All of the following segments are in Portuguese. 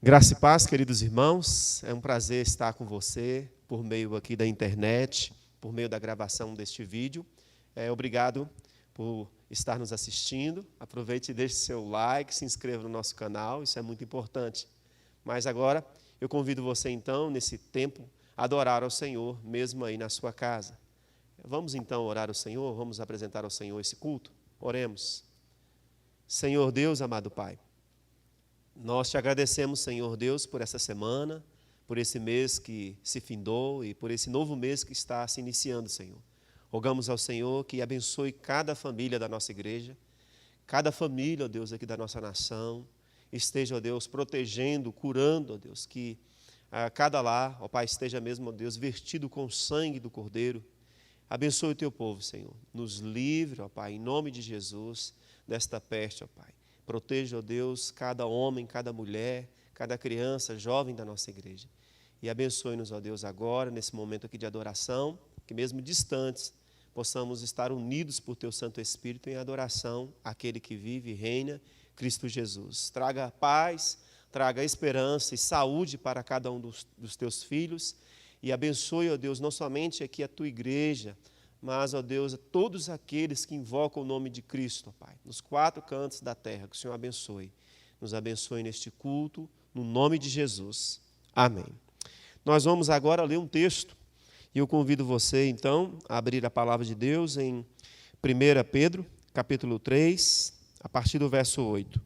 Graça e paz, queridos irmãos, é um prazer estar com você por meio aqui da internet, por meio da gravação deste vídeo. Obrigado por estar nos assistindo. Aproveite e deixe seu like, se inscreva no nosso canal, isso é muito importante. Mas agora eu convido você então, nesse tempo, a adorar ao Senhor, mesmo aí na sua casa. Vamos então orar ao Senhor, vamos apresentar ao Senhor esse culto? Oremos. Senhor Deus, amado Pai, nós te agradecemos, Senhor Deus, por essa semana, por esse mês que se findou e por esse novo mês que está se iniciando, Senhor. Rogamos ao Senhor que abençoe cada família da nossa igreja, cada família, ó Deus, aqui da nossa nação, esteja, ó Deus, protegendo, curando, ó Deus, que cada lar, ó Pai, esteja mesmo, ó Deus, vestido com o sangue do Cordeiro. Abençoe o teu povo, Senhor. Nos livre, ó Pai, em nome de Jesus, desta peste, ó Pai. Proteja, ó Deus, cada homem, cada mulher, cada criança, jovem da nossa igreja. E abençoe-nos, ó Deus, agora, nesse momento aqui de adoração, que mesmo distantes, possamos estar unidos por Teu Santo Espírito em adoração àquele que vive e reina, Cristo Jesus. Traga paz, traga esperança e saúde para cada um dos Teus filhos e abençoe, ó Deus, não somente aqui a Tua igreja, mas, ó Deus, a todos aqueles que invocam o nome de Cristo, ó Pai, nos quatro cantos da terra, que o Senhor abençoe. Nos abençoe neste culto, no nome de Jesus. Amém. Nós vamos agora ler um texto, e eu convido você, então, a abrir a palavra de Deus em 1 Pedro, capítulo 3, a partir do verso 8.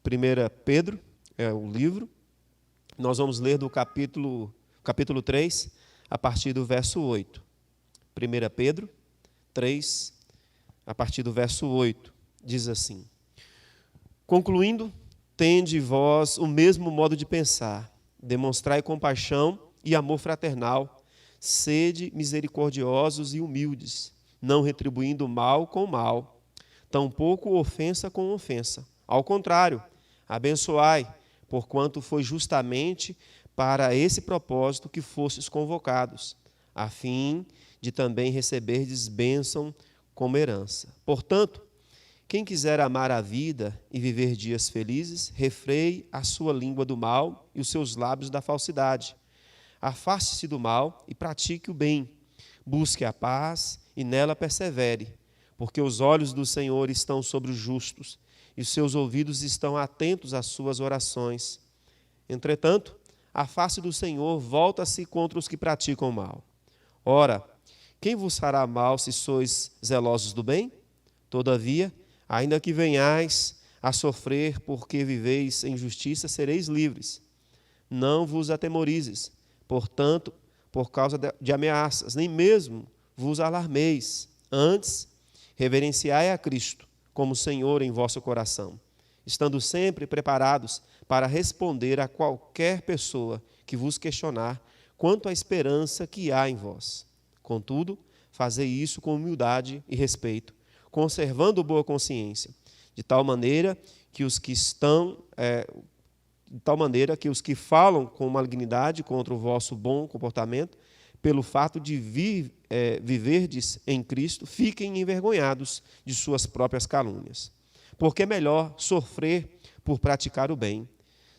1 Pedro é o livro, nós vamos ler do capítulo 3, a partir do verso 8. 1 Pedro 3, a partir do verso 8, diz assim: concluindo, tende vós o mesmo modo de pensar, demonstrai compaixão e amor fraternal, sede misericordiosos e humildes, não retribuindo o mal com o mal, tampouco ofensa com ofensa. Ao contrário, abençoai, porquanto foi justamente para esse propósito que fostes convocados, a fim de também receberdes bênção como herança. Portanto, quem quiser amar a vida e viver dias felizes, refreie a sua língua do mal e os seus lábios da falsidade. Afaste-se do mal e pratique o bem. Busque a paz e nela persevere, porque os olhos do Senhor estão sobre os justos e os seus ouvidos estão atentos às suas orações. Entretanto, a face do Senhor volta-se contra os que praticam o mal. Ora, quem vos fará mal se sois zelosos do bem? Todavia, ainda que venhais a sofrer porque viveis em justiça, sereis livres. Não vos atemorizes, portanto, por causa de ameaças, nem mesmo vos alarmeis. Antes, reverenciai a Cristo como Senhor em vosso coração, estando sempre preparados para responder a qualquer pessoa que vos questionar quanto à esperança que há em vós. Contudo, fazei isso com humildade e respeito, conservando boa consciência, de tal maneira que os que falam com malignidade contra o vosso bom comportamento, pelo fato de viverdes em Cristo, fiquem envergonhados de suas próprias calúnias. Porque é melhor sofrer por praticar o bem,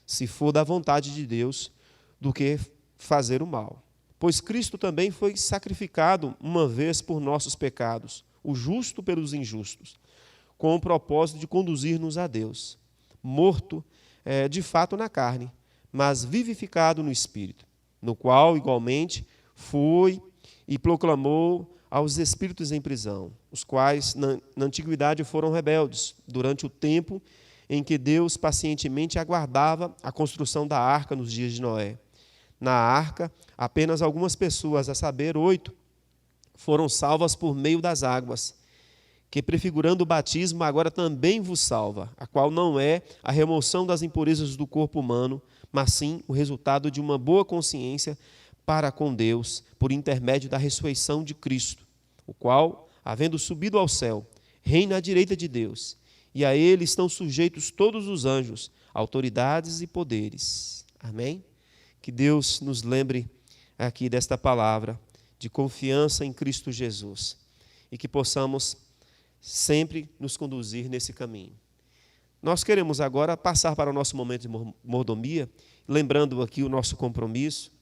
se for da vontade de Deus, do que fazer o mal. Pois Cristo também foi sacrificado uma vez por nossos pecados, o justo pelos injustos, com o propósito de conduzir-nos a Deus. Morto, de fato, na carne, mas vivificado no Espírito, no qual, igualmente, foi e proclamou aos espíritos em prisão, os quais, na antiguidade, foram rebeldes, durante o tempo em que Deus pacientemente aguardava a construção da arca nos dias de Noé. Na arca, apenas algumas pessoas, a saber, 8, foram salvas por meio das águas, que, prefigurando o batismo, agora também vos salva, a qual não é a remoção das impurezas do corpo humano, mas sim o resultado de uma boa consciência para com Deus, por intermédio da ressurreição de Cristo, o qual, havendo subido ao céu, reina à direita de Deus, e a ele estão sujeitos todos os anjos, autoridades e poderes. Amém? Que Deus nos lembre aqui desta palavra de confiança em Cristo Jesus e que possamos sempre nos conduzir nesse caminho. nós queremos agora passar para o nosso momento de mordomia, lembrando aqui o nosso compromisso.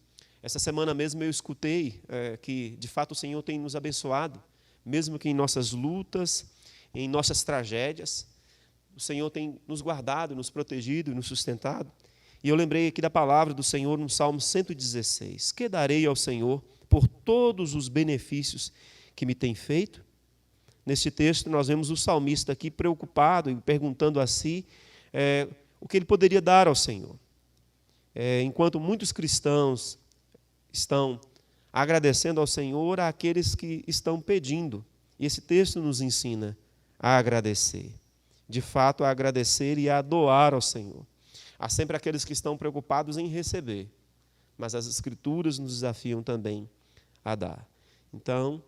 Essa semana mesmo eu escutei que, de fato, o Senhor tem nos abençoado, mesmo que em nossas lutas, em nossas tragédias, o Senhor tem nos guardado, nos protegido e nos sustentado. E eu lembrei aqui da palavra do Senhor no Salmo 116. Que darei ao Senhor por todos os benefícios que me tem feito? Neste texto nós vemos o salmista aqui preocupado e perguntando a si o que ele poderia dar ao Senhor. Enquanto muitos cristãos estão agradecendo ao Senhor àqueles que estão pedindo. E esse texto nos ensina a agradecer. De fato, a agradecer e a doar ao Senhor. Há sempre aqueles que estão preocupados em receber, mas as Escrituras nos desafiam também a dar. Então,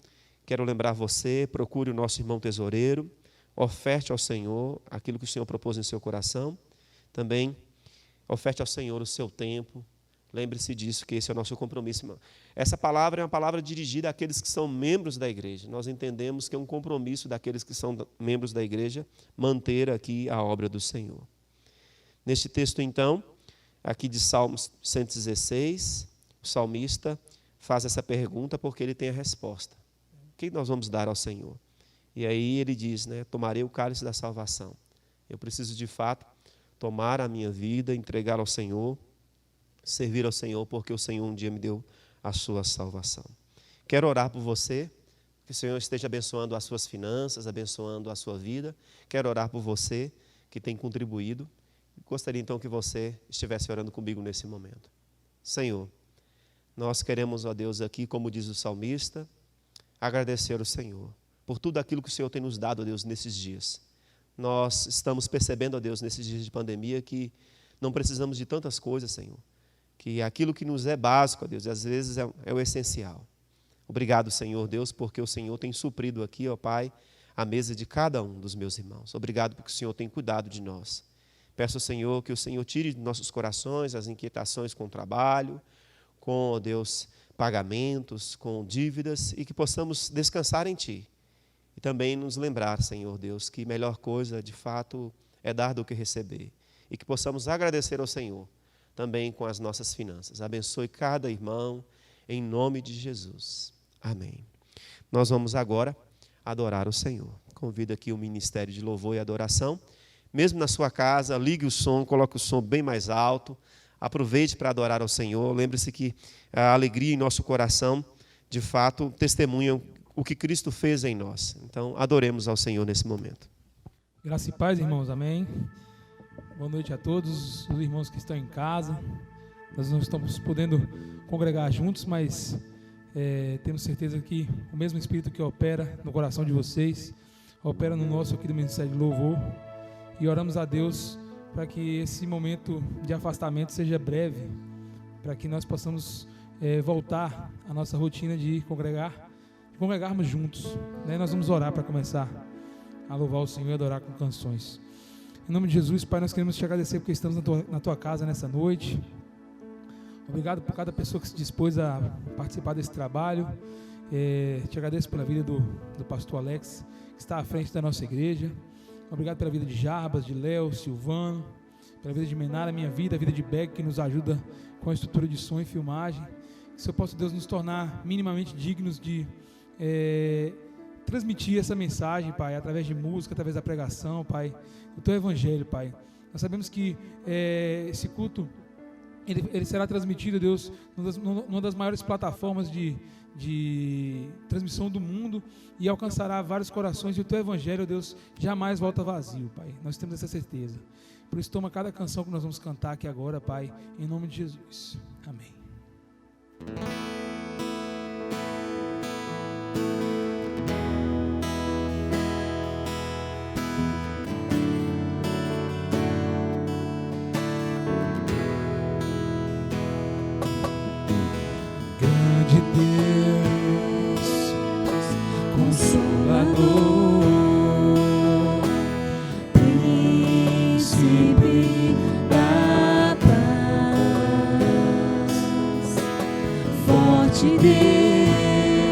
quero lembrar você, procure o nosso irmão tesoureiro, oferte ao Senhor aquilo que o Senhor propôs em seu coração. Também oferte ao Senhor o seu tempo. Lembre-se disso, que esse é o nosso compromisso. Essa palavra é uma palavra dirigida àqueles que são membros da igreja. Nós entendemos que é um compromisso daqueles que são membros da igreja manter aqui a obra do Senhor. Neste texto, então, aqui de Salmos 116, o salmista faz essa pergunta porque ele tem a resposta. O que nós vamos dar ao Senhor? E aí ele diz, tomarei o cálice da salvação. Eu preciso, de fato, tomar a minha vida, entregar ao Senhor, servir ao Senhor, porque o Senhor um dia me deu a sua salvação. Quero orar por você, que o Senhor esteja abençoando as suas finanças, abençoando a sua vida. Quero orar por você que tem contribuído. Gostaria então que você estivesse orando comigo nesse momento. Senhor, nós queremos, ó Deus, aqui, como diz o salmista, agradecer ao Senhor por tudo aquilo que o Senhor tem nos dado, ó Deus, nesses dias. Nós estamos percebendo, ó Deus, nesses dias de pandemia, que não precisamos de tantas coisas, Senhor, que aquilo que nos é básico, ó Deus, às vezes é o essencial. Obrigado, Senhor Deus, porque o Senhor tem suprido aqui, ó Pai, a mesa de cada um dos meus irmãos. Obrigado porque o Senhor tem cuidado de nós. Peço ao Senhor que o Senhor tire de nossos corações as inquietações com o trabalho, com, ó Deus, pagamentos, com dívidas, e que possamos descansar em Ti. E também nos lembrar, Senhor Deus, que melhor coisa, de fato, é dar do que receber. E que possamos agradecer ao Senhor também com as nossas finanças. Abençoe cada irmão, em nome de Jesus. Amém. Nós vamos agora adorar o Senhor. Convido aqui o Ministério de Louvor e Adoração. Mesmo na sua casa, ligue o som, coloque o som bem mais alto. Aproveite para adorar ao Senhor. Lembre-se que a alegria em nosso coração, de fato, testemunha o que Cristo fez em nós. Então, adoremos ao Senhor nesse momento. Graça e paz, irmãos. Amém. Boa noite a todos os irmãos que estão em casa. Nós não estamos podendo congregar juntos, mas temos certeza que o mesmo Espírito que opera no coração de vocês, opera no nosso aqui do Ministério de Louvor. E oramos a Deus para que esse momento de afastamento seja breve, para que nós possamos voltar à nossa rotina de congregarmos juntos. Nós vamos orar para começar a louvar o Senhor e adorar com canções. Em nome de Jesus, Pai, nós queremos te agradecer porque estamos na tua casa nessa noite. Obrigado por cada pessoa que se dispôs a participar desse trabalho. Te agradeço pela vida do pastor Alex, que está à frente da nossa igreja. Obrigado pela vida de Jarbas, de Léo, Silvano, pela vida de Menara, minha vida, a vida de Beck, que nos ajuda com a estrutura de som e filmagem. Que o Senhor possa, Deus, nos tornar minimamente dignos de transmitir essa mensagem, Pai, através de música, através da pregação, Pai, do Teu Evangelho, Pai. Nós sabemos que esse culto, ele será transmitido, Deus, numa das maiores plataformas de transmissão do mundo e alcançará vários corações, e o Teu Evangelho, Deus, jamais volta vazio, Pai. Nós temos essa certeza. Por isso, toma cada canção que nós vamos cantar aqui agora, Pai, em nome de Jesus. Amém. Grande Deus, Consolador, Príncipe da paz, forte Deus,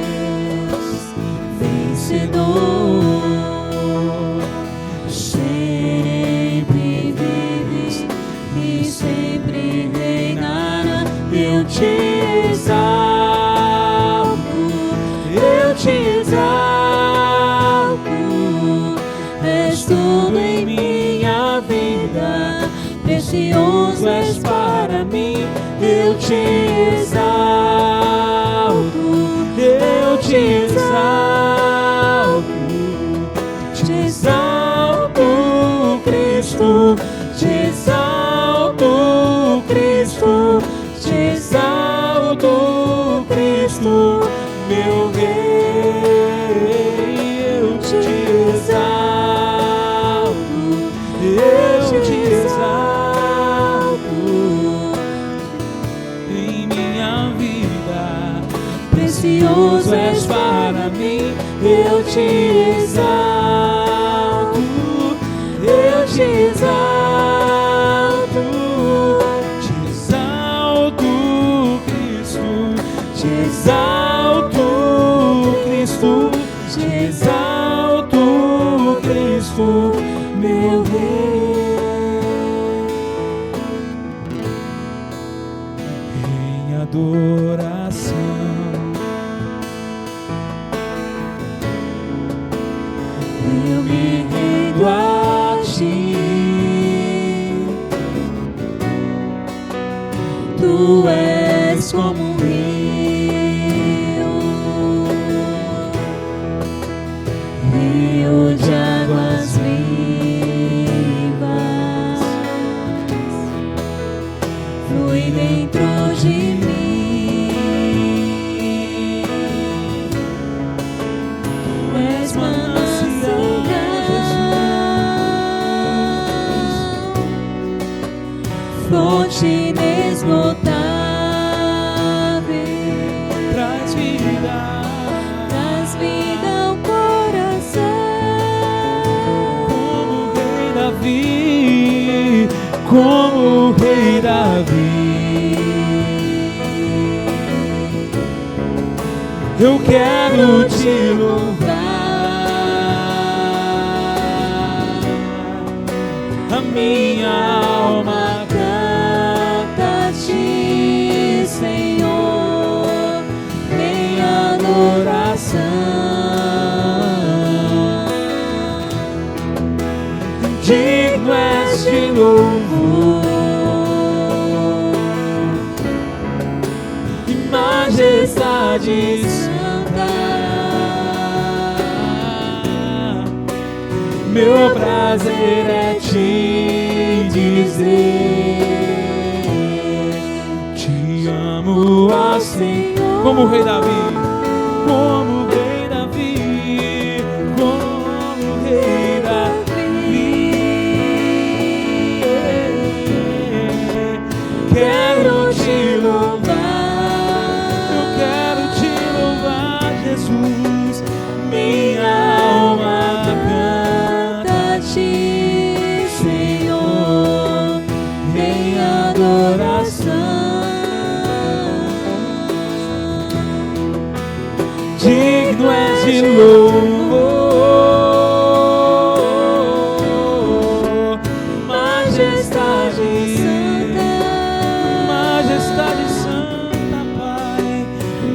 vencedor, sempre eu te exalto, eu te exalto. És tudo em minha vida, precioso és para mim. Eu te exalto, eu te exalto, te exalto, Cristo, te exalto, Cristo, te exalto, Cristo, meu Rei. Eu te exalto, eu te exalto em minha vida, precioso és para mim. Eu te exalto, eu te exalto, te exalto, Cristo, te exalto, Cristo, te exalto, Cristo, meu Rei. Em adoração eu me rendo a ti. Tu és como um rio de águas vivas, flui dentro de mim. Tu és fonte inesgotável, traz vida ao coração, como o rei Davi, eu quero te louvar. A minha alma canta a ti, Senhor, em adoração. Digno és de louvor e majestade santa. Meu prazer é te dizer, te amo, ó Senhor, como o rei Davi, como o rei Davi, como o rei Davi. Quero te louvar, eu quero te louvar, Jesus. Minha alma canta a ti, Senhor, em adoração. Digno és de louvor, majestade santa, Pai.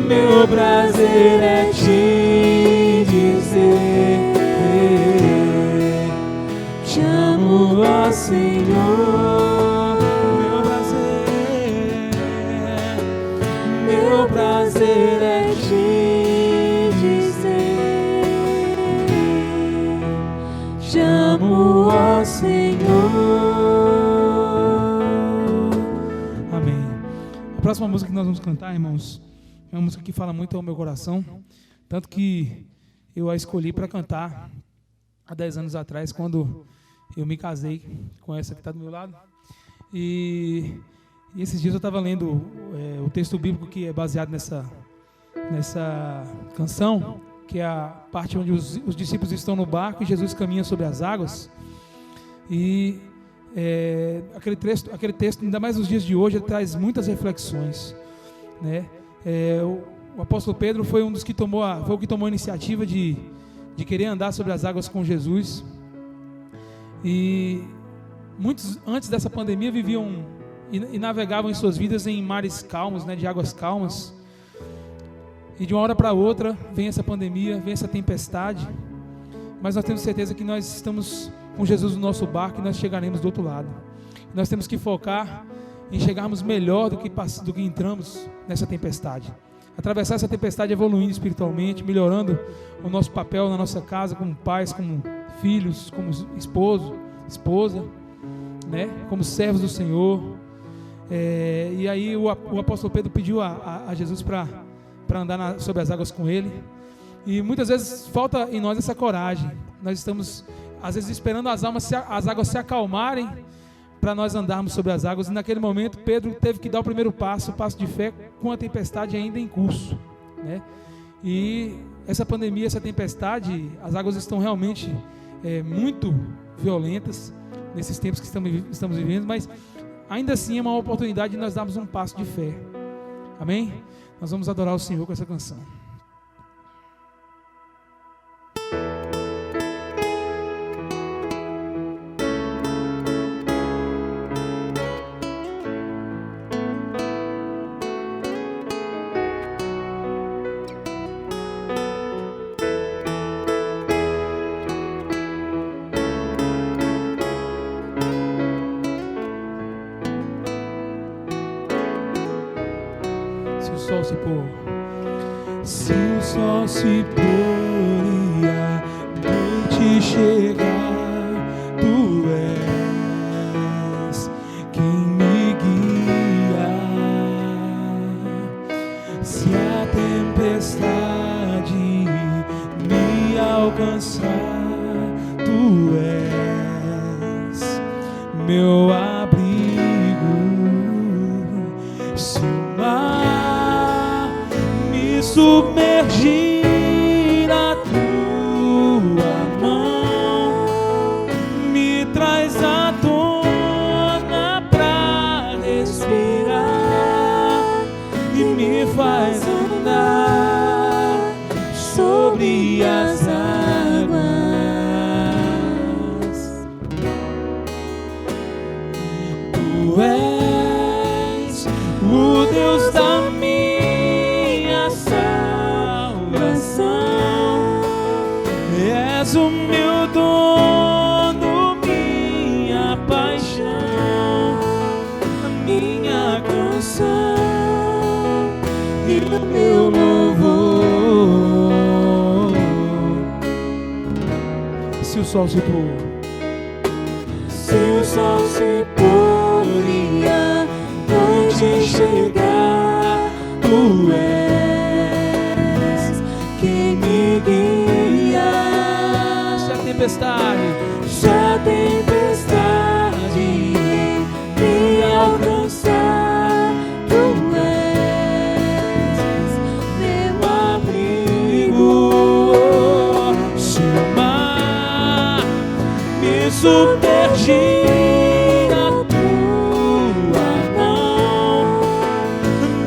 Meu prazer é te dizer, te amo, ó Senhor. Meu prazer é te dizer, te amo, ó Senhor. Amém. A próxima música que nós vamos cantar, irmãos, é uma música que fala muito ao meu coração, tanto que eu a escolhi para cantar há 10 anos atrás, quando eu me casei com essa que está do meu lado. E esses dias eu estava lendo o texto bíblico que é baseado nessa canção, que é a parte onde os discípulos estão no barco e Jesus caminha sobre as águas. E aquele texto, ainda mais nos dias de hoje, ele traz muitas reflexões, né? O apóstolo Pedro foi um dos que tomou a iniciativa de querer andar sobre as águas com Jesus. E muitos, antes dessa pandemia, viviam e navegavam em suas vidas em mares calmos, né, de águas calmas. E de uma hora para outra vem essa pandemia, vem essa tempestade, mas nós temos certeza que nós estamos com Jesus no nosso barco e nós chegaremos do outro lado. Nós temos que focar em chegarmos melhor do que entramos nessa tempestade. Atravessar essa tempestade evoluindo espiritualmente, melhorando o nosso papel na nossa casa, como pais, como filhos, como esposo, esposa, né? Como servos do Senhor. E aí o apóstolo Pedro pediu a Jesus para andar sobre as águas com ele. E muitas vezes falta em nós essa coragem. Nós estamos, às vezes, esperando as águas se acalmarem para nós andarmos sobre as águas. E naquele momento Pedro teve que dar o primeiro passo, o passo de fé, com a tempestade ainda em curso, né? E essa pandemia, essa tempestade, as águas estão realmente muito violentas nesses tempos que estamos vivendo, mas ainda assim é uma oportunidade de nós darmos um passo de fé. Amém? Nós vamos adorar o Senhor com essa canção. Se o sol se pôr e a noite chegar, tu és quem me guia. Se a tempestade me alcançar, tu és meu abrigo. Se o mar me submergir, a tua mão me traz à tona pra respirar e me faz andar sobre as águas. Tu és o Deus da minha salvação, és o meu dono, minha paixão, a minha canção e o meu louvor. Se o sol se pôr, se o sol se pôr e a noite chegar, tu és quem me guia. se a tempestade Se a tempestade me alcançar, tu és meu abrigo. Se o mar me submergir, a tua mão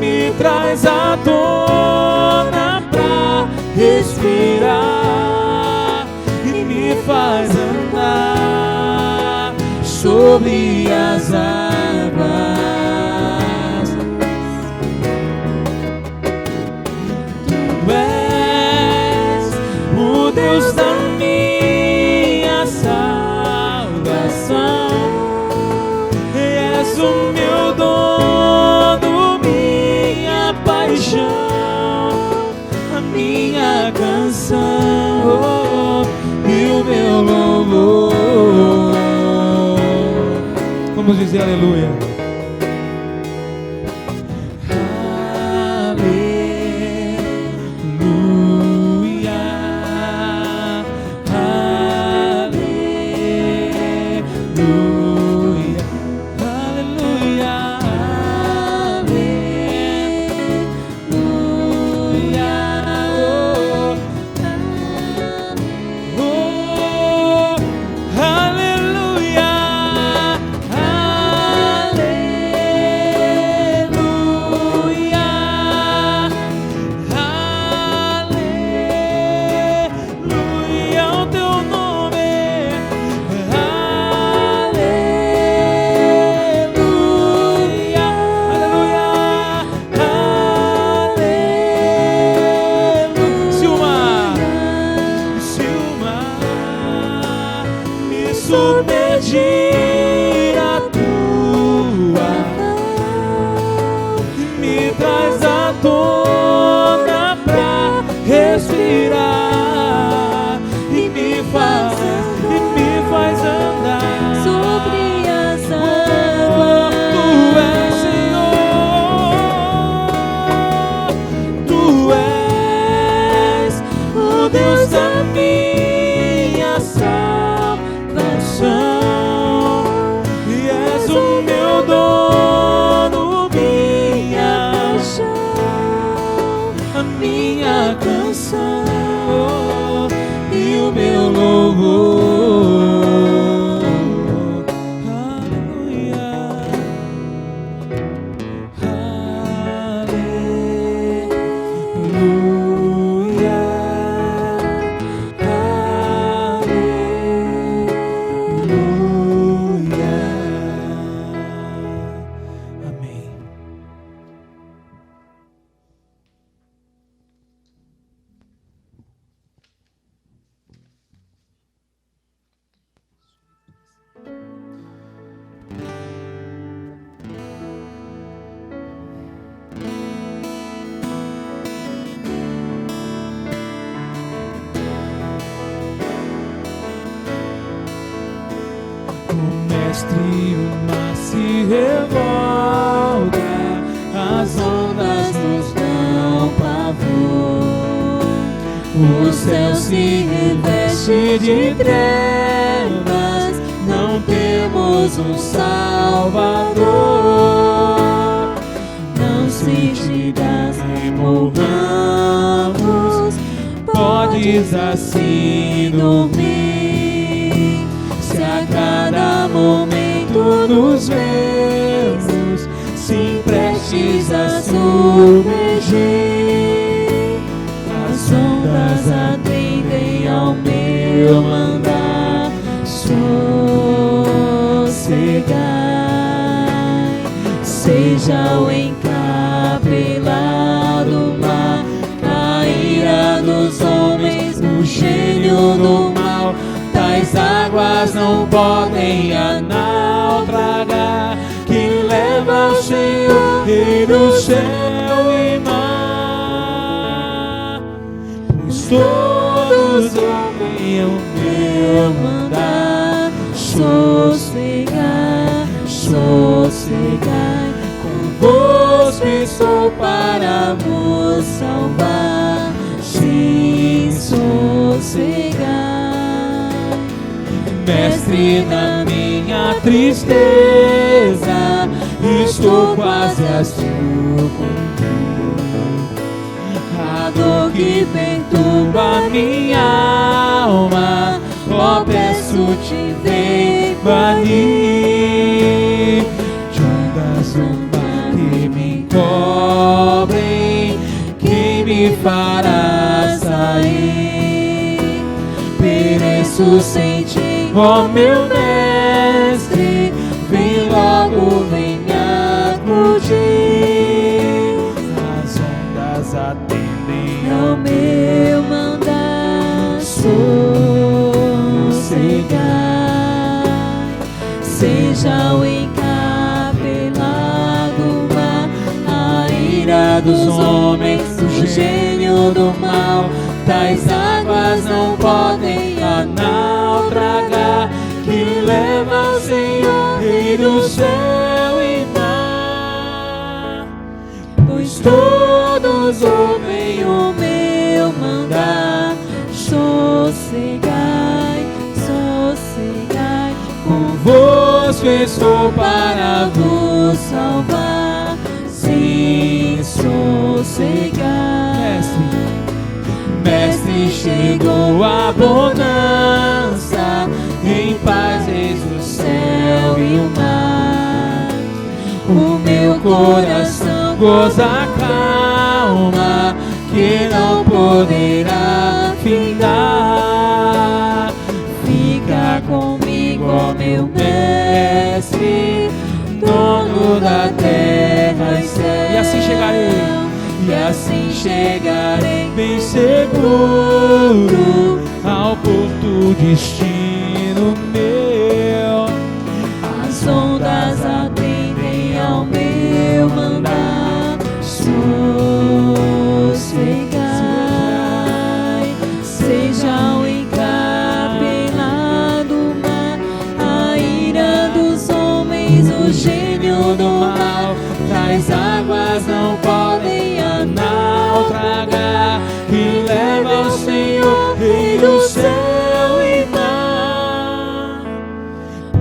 me traz à tona pra respirar e me faz andar sobre as águas. Tu és o Deus da minha salvação, és o meu dono, minha paixão, a minha canção e o meu louvor. vamos dizer aleluia. Aleluia, aleluia, Mestre, o mar se revolta, as ondas nos dão pavor, o céu se reveste de trevas, não temos um Salvador. Não se diga que morramos, podes assim dormir, se a cada momento nos vemos, se prestes a submergir, as ondas atendem ao meu mandar, sossegai, seja o encapelar do mar, a ira dos homens, o gênio do mal, tais águas não podem naufragar, que leva o Senhor, Rei do céu e mar, pois todos ouvem o meu mandar, sossegai, sossegai, convosco estou para vos salvar, sim, sossegai. Mestre da minha tristeza, estou quase a sucumbir, a dor que perturba minha alma, ó, peço-te, vem banir de ondas do mar que me encobrem, quem me fará sair? Pereço sem ti, ó meu Mestre, vem logo, vem acudir, as ondas atendem ao meu mandar, sossegai, seja o encapelar do mar, a ira dos homens, o gênio do mal, tais águas não podem naufragar, que leva o Senhor, Rei do céu e mar, pois todos ouvem o meu mandar, sossegai, sossegai, convosco estou para vos salvar, sim, sossegai. Mestre, chegou a bonança, em paz eis o céu e o mar, o meu coração goza a calma, que não poderá findar, fica comigo, ó meu Mestre, dono da terra e céu, e assim chegarei, e assim chegarei bem seguro ao porto destino meu. As ondas atendem ao meu mandar, sossegai, seja o encapelar do mar, a ira dos homens, o gênio do mal, tais águas não podem naufragar, que leva o Senhor, Rei do céu e mar,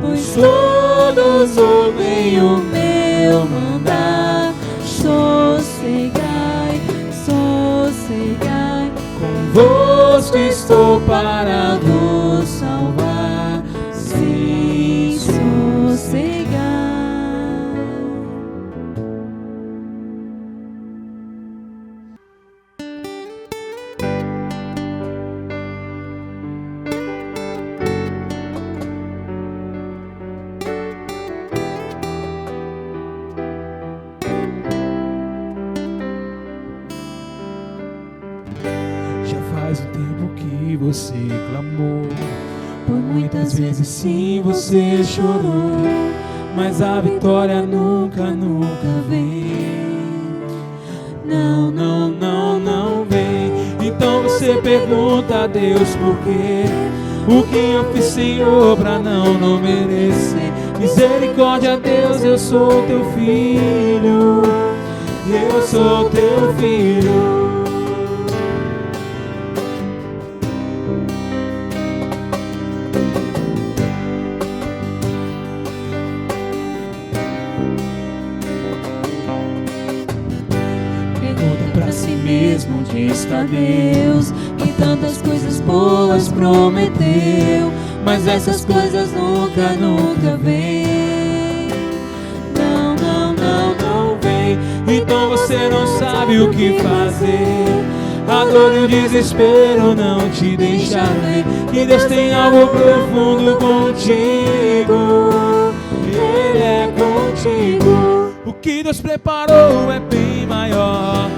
pois todos ouvem o meu mandar, sossegai, sossegai, convosco estou para vos salvar, sim, sossegai. Você clamou, por muitas vezes sim você chorou, mas a vitória nunca, nunca vem. Não, não, não, não vem. Então você pergunta a Deus por quê? O que eu fiz, Senhor, pra não merecer? Misericórdia, Deus, eu sou teu filho. Eu sou teu filho. Mesmo onde está Deus, que tantas coisas boas prometeu, mas essas coisas nunca, nunca vêm. Não, não, não, não vem. Então você não sabe o que fazer. A dor e o desespero não te deixam ver que Deus tem algo profundo contigo. Ele é contigo. O que Deus preparou é bem maior.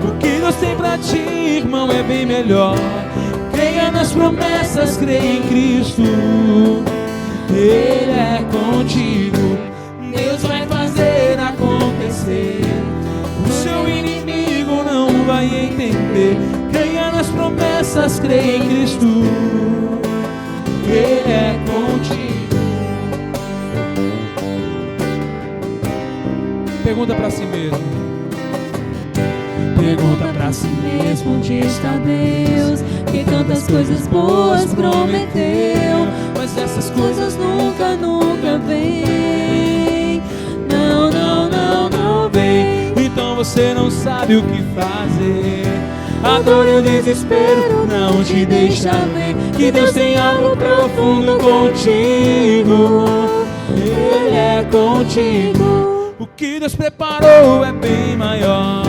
O que Deus tem pra ti, irmão, é bem melhor. Creia nas promessas, creia em Cristo. Ele é contigo. Deus vai fazer acontecer. O seu inimigo não vai entender. Creia nas promessas, creia em Cristo. Ele é contigo. Pergunta pra si mesmo. Pergunta pra si mesmo onde está Deus, que tantas coisas boas prometeu, mas essas coisas nunca, nunca vêm. Não, não, não, não vem. Então você não sabe o que fazer. A dor e o desespero não te deixa ver que Deus tem algo profundo contigo. Ele é contigo. O que Deus preparou é bem maior.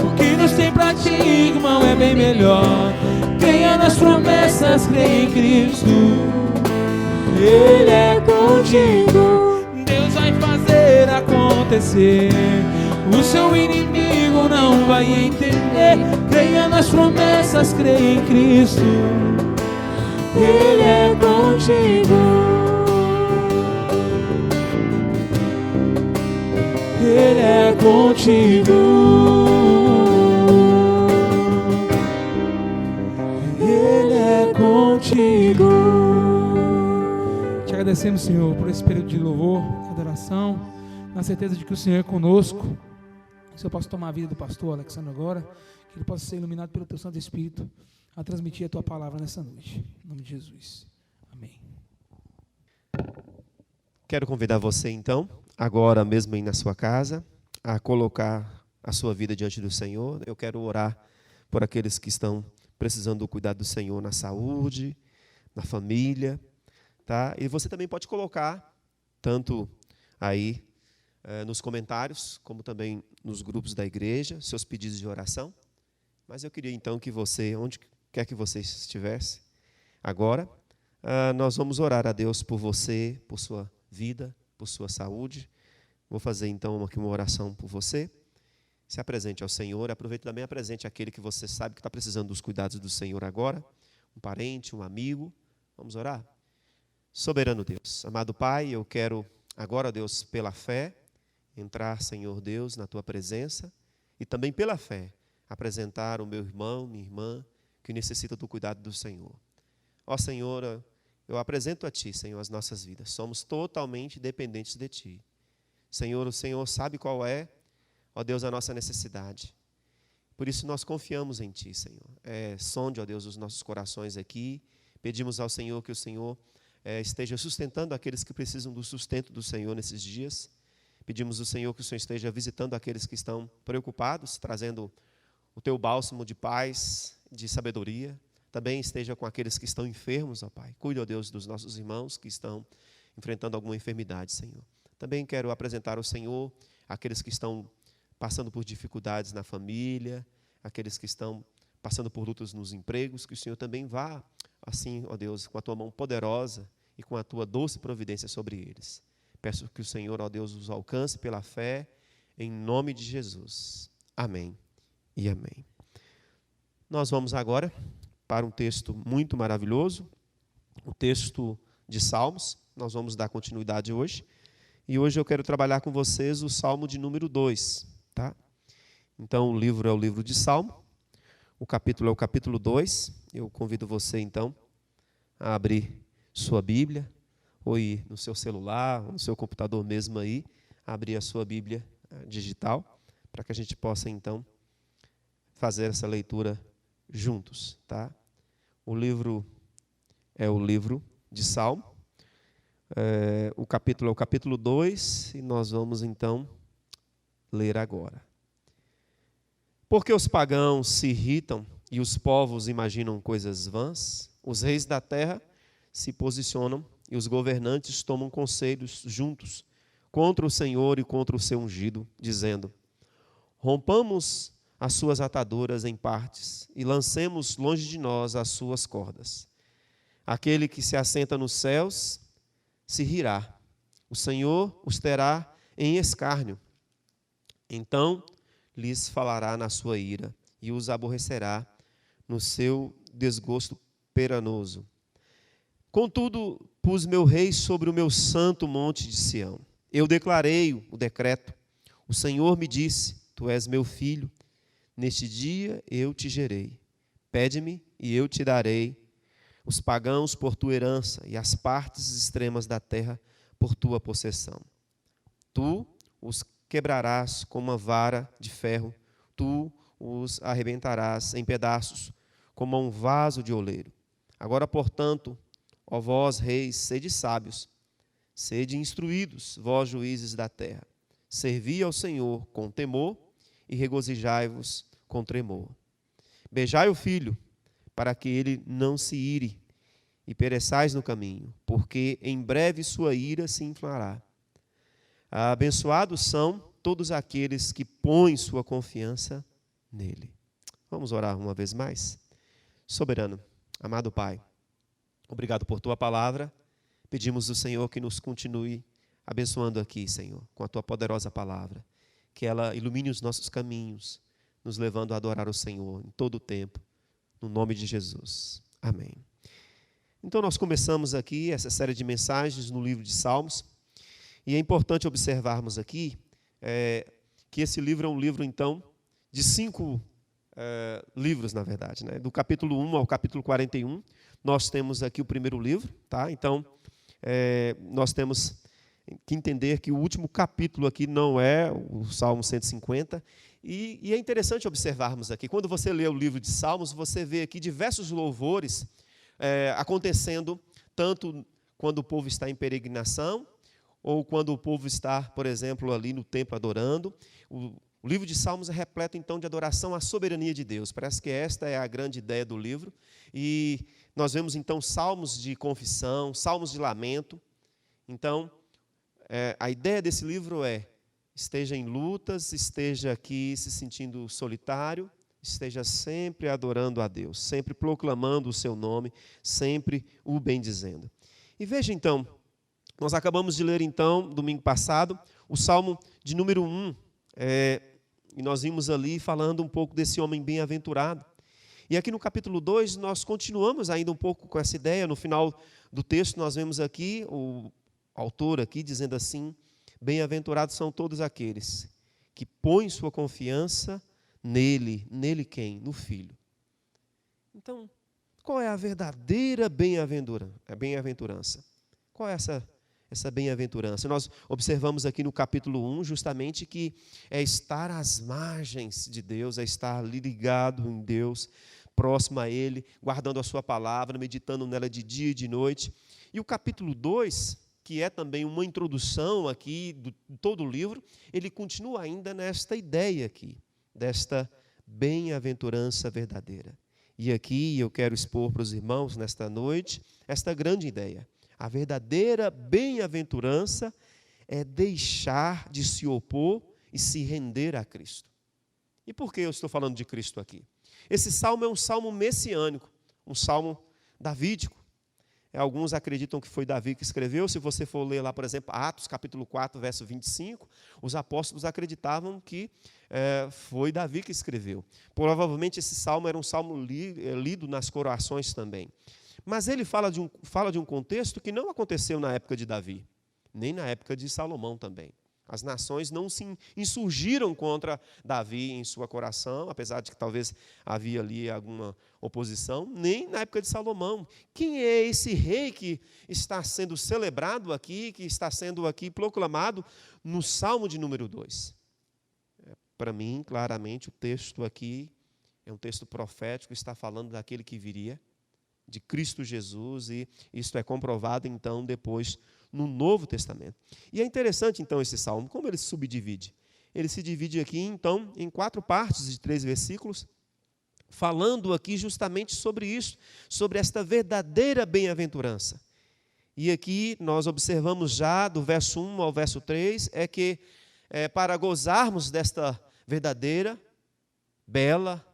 O que Deus tem pra ti, irmão, é bem melhor. Creia nas promessas, creia em Cristo. Ele é contigo. Deus vai fazer acontecer. O seu inimigo não vai entender. Creia nas promessas, creia em Cristo. Ele é contigo. Ele é contigo. Ele é contigo. Te agradecemos, Senhor, por esse período de louvor, de adoração, na certeza de que o Senhor é conosco. Que o Senhor possa tomar a vida do pastor Alexandre agora, que ele possa ser iluminado pelo Teu Santo Espírito a transmitir a Tua palavra nessa noite. Em nome de Jesus. Amém. Quero convidar você, então, agora mesmo aí na sua casa, a colocar a sua vida diante do Senhor. Eu quero orar por aqueles que estão precisando do cuidado do Senhor na saúde, na família, tá? E você também pode colocar, tanto aí nos comentários, como também nos grupos da igreja, seus pedidos de oração. Mas eu queria então que você, onde quer que você estivesse, agora, nós vamos orar a Deus por você, por sua vida, por sua saúde. Vou fazer então aqui uma oração por você. Se apresente ao Senhor, aproveite também, apresente aquele que você sabe que está precisando dos cuidados do Senhor agora, um parente, um amigo. Vamos orar? Soberano Deus, amado Pai, eu quero agora, Deus, pela fé, entrar, Senhor Deus, na Tua presença e também pela fé, apresentar o meu irmão, minha irmã, que necessita do cuidado do Senhor. Ó Senhor, eu apresento a Ti, Senhor, as nossas vidas. Somos totalmente dependentes de Ti. Senhor, o Senhor sabe qual é, ó Deus, a nossa necessidade. Por isso nós confiamos em Ti, Senhor. Sonde, ó Deus, os nossos corações aqui. Pedimos ao Senhor que o Senhor esteja sustentando aqueles que precisam do sustento do Senhor nesses dias. Pedimos ao Senhor que o Senhor esteja visitando aqueles que estão preocupados, trazendo o Teu bálsamo de paz, de sabedoria. Também esteja com aqueles que estão enfermos, ó Pai. Cuide, ó Deus, dos nossos irmãos que estão enfrentando alguma enfermidade, Senhor. Também quero apresentar ao Senhor aqueles que estão passando por dificuldades na família, aqueles que estão passando por lutas nos empregos, que o Senhor também vá, assim, ó Deus, com a Tua mão poderosa e com a Tua doce providência sobre eles. Peço que o Senhor, ó Deus, os alcance pela fé, em nome de Jesus. Amém e amém. Nós vamos agora para um texto muito maravilhoso, o texto de Salmos. Nós vamos dar continuidade hoje. E hoje eu quero trabalhar com vocês o Salmo de número 2. Tá? Então, o livro é o livro de Salmo, o capítulo é o capítulo 2. Eu convido você, então, a abrir sua Bíblia, ou ir no seu celular, ou no seu computador mesmo aí, abrir a sua Bíblia digital, para que a gente possa, então, fazer essa leitura juntos, tá? O livro é o livro de Salmo, o capítulo é o capítulo 2, e nós vamos, então, ler agora. Porque os pagãos se irritam e os povos imaginam coisas vãs, os reis da terra se posicionam e os governantes tomam conselhos juntos contra o Senhor e contra o seu ungido, dizendo: rompamos as suas ataduras em partes e lancemos longe de nós as suas cordas. Aquele que se assenta nos céus se rirá, o Senhor os terá em escárnio. Então lhes falará na sua ira e os aborrecerá no seu desgosto peranoso. Contudo, pus meu rei sobre o meu santo monte de Sião. Eu declarei o decreto. O Senhor me disse: tu és meu filho. Neste dia eu te gerei. Pede-me e eu te darei os pagãos por tua herança e as partes extremas da terra por tua possessão. Tu os quebrarás com uma vara de ferro. Tu os arrebentarás em pedaços como um vaso de oleiro. Agora, portanto, ó vós, reis, sede sábios, sede instruídos, vós, juízes da terra. Servi ao Senhor com temor e regozijai-vos com tremor. Beijai o filho, para que ele não se ire, e pereçais no caminho, porque em breve sua ira se inflará. Abençoados são todos aqueles que põem sua confiança nele. Vamos orar uma vez mais? Soberano, amado Pai, obrigado por tua palavra. Pedimos ao Senhor que nos continue abençoando aqui, Senhor, com a tua poderosa palavra. Que ela ilumine os nossos caminhos, nos levando a adorar o Senhor em todo o tempo. No nome de Jesus. Amém. Então nós começamos aqui essa série de mensagens no livro de Salmos. E é importante observarmos aqui que esse livro é um livro, então, de 5 livros, na verdade, né? Do capítulo 1 ao capítulo 41. Nós temos aqui o primeiro livro, tá? Então, nós temos que entender que o último capítulo aqui não é o Salmo 150. E é interessante observarmos aqui, quando você lê o livro de Salmos, você vê aqui diversos louvores acontecendo, tanto quando o povo está em peregrinação, ou quando o povo está, por exemplo, ali no templo adorando. O livro de Salmos é repleto, então, de adoração à soberania de Deus. Parece que esta é a grande ideia do livro. E nós vemos, então, salmos de confissão, salmos de lamento. Então, a ideia desse livro esteja em lutas, esteja aqui se sentindo solitário, esteja sempre adorando a Deus, sempre proclamando o seu nome, sempre o bendizendo. E veja, então, nós acabamos de ler, então, domingo passado, o Salmo de número 1, e nós vimos ali falando um pouco desse homem bem-aventurado. E aqui no capítulo 2, nós continuamos ainda um pouco com essa ideia. No final do texto, nós vemos aqui o autor aqui dizendo assim: bem-aventurados são todos aqueles que põem sua confiança nele. Nele quem? No Filho. Então, qual é a verdadeira bem-aventurança? Qual é essa bem-aventurança? Nós observamos aqui no capítulo 1 justamente que é estar às margens de Deus, é estar ligado em Deus, próximo a Ele, guardando a sua palavra, meditando nela de dia e de noite. E o capítulo 2, que é também uma introdução aqui de todo o livro, ele continua ainda nesta ideia aqui, desta bem-aventurança verdadeira. E aqui eu quero expor para os irmãos nesta noite esta grande ideia. A verdadeira bem-aventurança é deixar de se opor e se render a Cristo. E por que eu estou falando de Cristo aqui? Esse salmo é um salmo messiânico, um salmo davídico. Alguns acreditam que foi Davi que escreveu. Se você for ler lá, por exemplo, Atos, capítulo 4, verso 25, os apóstolos acreditavam que foi Davi que escreveu. Provavelmente esse salmo era um salmo lido nas coroações também. Mas ele fala de um contexto que não aconteceu na época de Davi, nem na época de Salomão também. As nações não se insurgiram contra Davi em seu coração, apesar de que talvez havia ali alguma oposição, nem na época de Salomão. Quem é esse rei que está sendo celebrado aqui, que está sendo aqui proclamado no Salmo de número 2? Para mim, claramente, o texto aqui é um texto profético, está falando daquele que viria, de Cristo Jesus, e isso é comprovado, então, depois no Novo Testamento. E é interessante, então, esse salmo, como ele se subdivide? Ele se divide aqui, então, em 4 partes de 3 versículos, falando aqui justamente sobre isso, sobre esta verdadeira bem-aventurança. E aqui nós observamos já, do verso 1 ao verso 3, que para gozarmos desta verdadeira, bela,